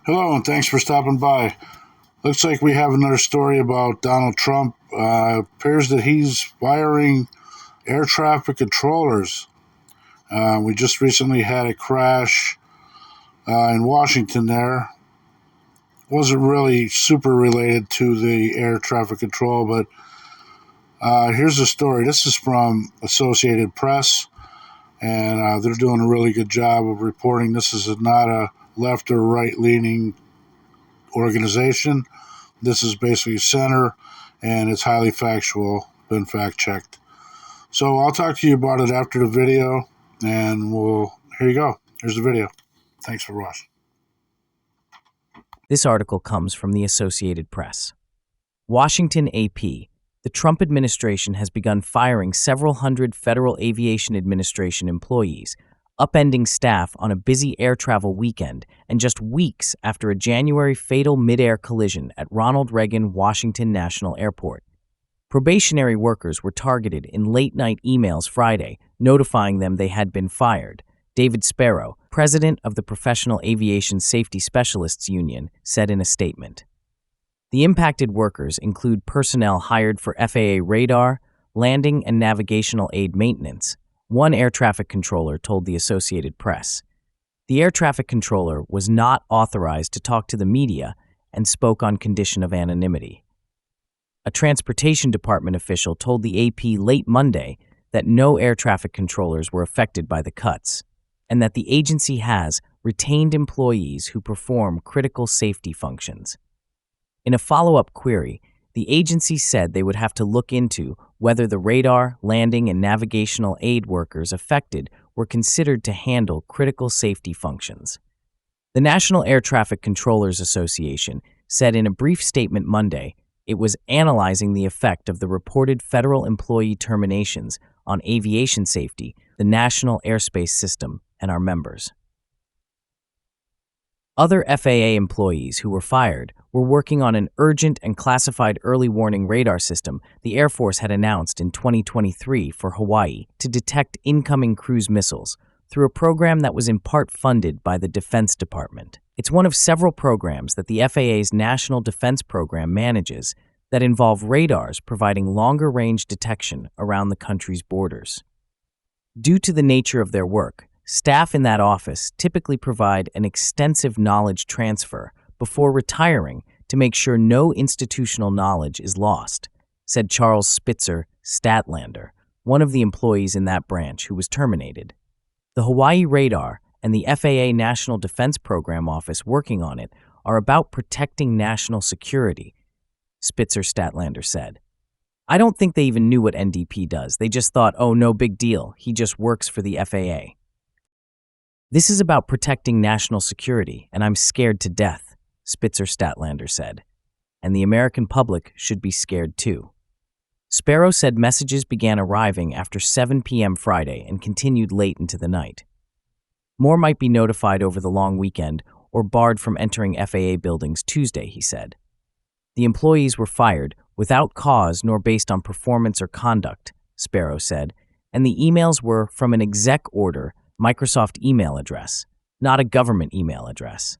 Hello, and thanks for stopping by. Looks like we have another story about Donald Trump. Appears that he's firing air traffic controllers. We just recently had a crash in Washington there. Wasn't really super related to the air traffic control, but here's the story. This is from Associated Press, and they're doing a really good job of reporting. This is not a left or right-leaning organization. This is basically center, and it's highly factual, been fact-checked. So I'll talk to you about it after the video, and here you go. Here's the video. Thanks for watching. This article comes from the Associated Press. Washington AP. The Trump administration has begun firing several hundred Federal Aviation Administration employees, upending staff on a busy air travel weekend and just weeks after a January fatal midair collision at Ronald Reagan Washington National Airport. Probationary workers were targeted in late-night emails Friday, notifying them they had been fired. David Sparrow, president of the Professional Aviation Safety Specialists Union, said in a statement. The impacted workers include personnel hired for FAA radar, landing, and navigational aid maintenance, one air traffic controller told the Associated Press. The air traffic controller was not authorized to talk to the media and spoke on condition of anonymity. A Transportation Department official told the AP late Monday that no air traffic controllers were affected by the cuts, and that the agency has retained employees who perform critical safety functions. In a follow-up query, the agency said they would have to look into whether the radar, landing, and navigational aid workers affected were considered to handle critical safety functions. The National Air Traffic Controllers Association said in a brief statement Monday it was analyzing the effect of the reported federal employee terminations on aviation safety, the national airspace system, and our members. Other FAA employees who were fired were working on an urgent and classified early warning radar system the Air Force had announced in 2023 for Hawaii to detect incoming cruise missiles through a program that was in part funded by the Defense Department. It's one of several programs that the FAA's National Defense Program manages that involve radars providing longer-range detection around the country's borders. Due to the nature of their work, staff in that office typically provide an extensive knowledge transfer before retiring to make sure no institutional knowledge is lost, said Charles Spitzer Statlander, one of the employees in that branch who was terminated. The Hawaii radar and the FAA National Defense Program office working on it are about protecting national security, Spitzer Statlander said. I don't think they even knew what NDP does. They just thought, oh, no big deal, he just works for the FAA. This is about protecting national security, and I'm scared to death, Spitzer Statlander said. And the American public should be scared too. Sparrow said messages began arriving after 7 p.m. Friday and continued late into the night. More might be notified over the long weekend or barred from entering FAA buildings Tuesday, he said. The employees were fired without cause nor based on performance or conduct, Sparrow said, and the emails were from an exec order Microsoft email address, not a government email address.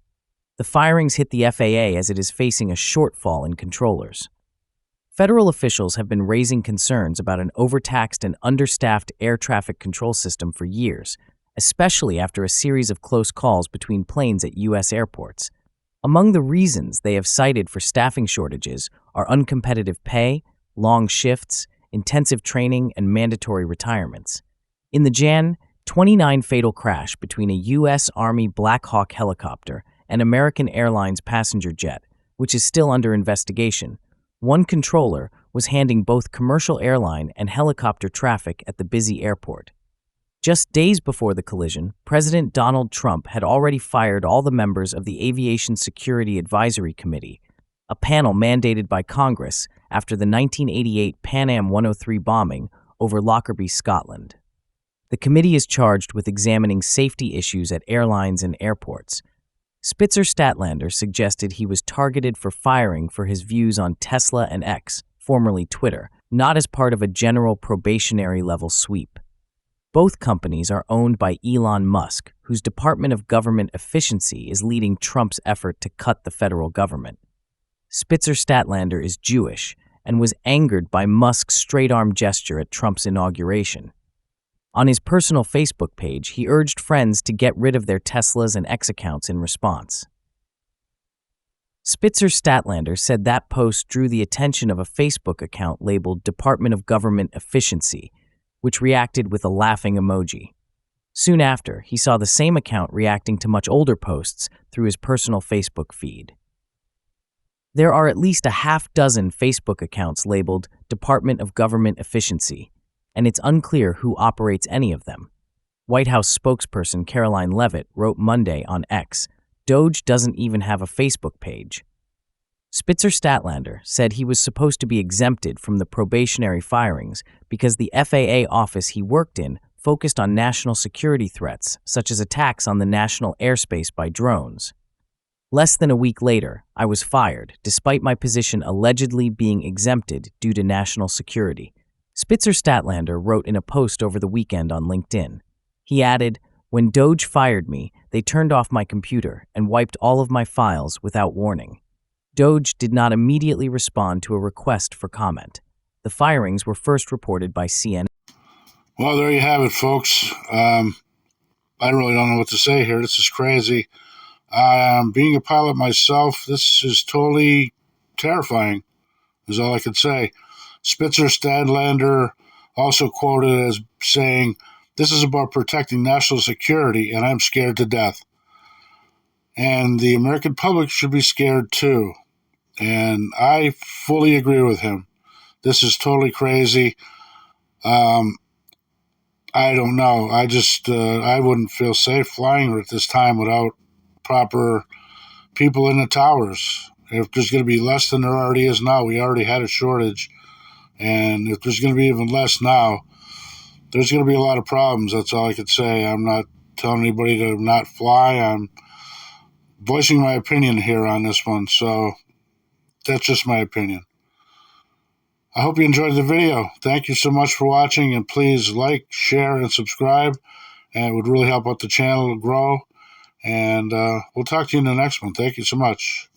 The firings hit the FAA as it is facing a shortfall in controllers. Federal officials have been raising concerns about an overtaxed and understaffed air traffic control system for years, especially after a series of close calls between planes at U.S. airports. Among the reasons they have cited for staffing shortages are uncompetitive pay, long shifts, intensive training, and mandatory retirements. In the Jan. 29 fatal crash between a U.S. Army Black Hawk helicopter and American Airlines passenger jet, which is still under investigation, one controller was handling both commercial airline and helicopter traffic at the busy airport. Just days before the collision, President Donald Trump had already fired all the members of the Aviation Security Advisory Committee, a panel mandated by Congress after the 1988 Pan Am 103 bombing over Lockerbie, Scotland. The committee is charged with examining safety issues at airlines and airports. Spitzer Statlander suggested he was targeted for firing for his views on Tesla and X, formerly Twitter, not as part of a general probationary level sweep. Both companies are owned by Elon Musk, whose Department of Government Efficiency is leading Trump's effort to cut the federal government. Spitzer Statlander is Jewish and was angered by Musk's straight-arm gesture at Trump's inauguration. On his personal Facebook page, he urged friends to get rid of their Teslas and X accounts in response. Spitzer Statlander said that post drew the attention of a Facebook account labeled Department of Government Efficiency, which reacted with a laughing emoji. Soon after, he saw the same account reacting to much older posts through his personal Facebook feed. There are at least a half dozen Facebook accounts labeled Department of Government Efficiency, and it's unclear who operates any of them. White House spokesperson Caroline Leavitt wrote Monday on X, "Doge doesn't even have a Facebook page." Spitzer Statlander said he was supposed to be exempted from the probationary firings because the FAA office he worked in focused on national security threats, such as attacks on the national airspace by drones. Less than a week later, I was fired, despite my position allegedly being exempted due to national security, Spitzer Statlander wrote in a post over the weekend on LinkedIn. He added, "When Doge fired me, they turned off my computer and wiped all of my files without warning." Doge did not immediately respond to a request for comment. The firings were first reported by CNN. Well, there you have it, folks. I really don't know what to say here. This is crazy. Being a pilot myself, this is totally terrifying, is all I can say. Spitzer Statlander also quoted as saying, "This is about protecting national security, and I'm scared to death. And the American public should be scared too." And I fully agree with him. This is totally crazy. I don't know. I wouldn't feel safe flying at this time without proper people in the towers. If there's going to be less than there already is now, we already had a shortage. And if there's going to be even less now, there's going to be a lot of problems. That's all I could say. I'm not telling anybody to not fly. I'm voicing my opinion here on this one. So that's just my opinion. I hope you enjoyed the video. Thank you so much for watching, and please like, share, and subscribe. And it would really help out the channel to grow. And we'll talk to you in the next one. Thank you so much.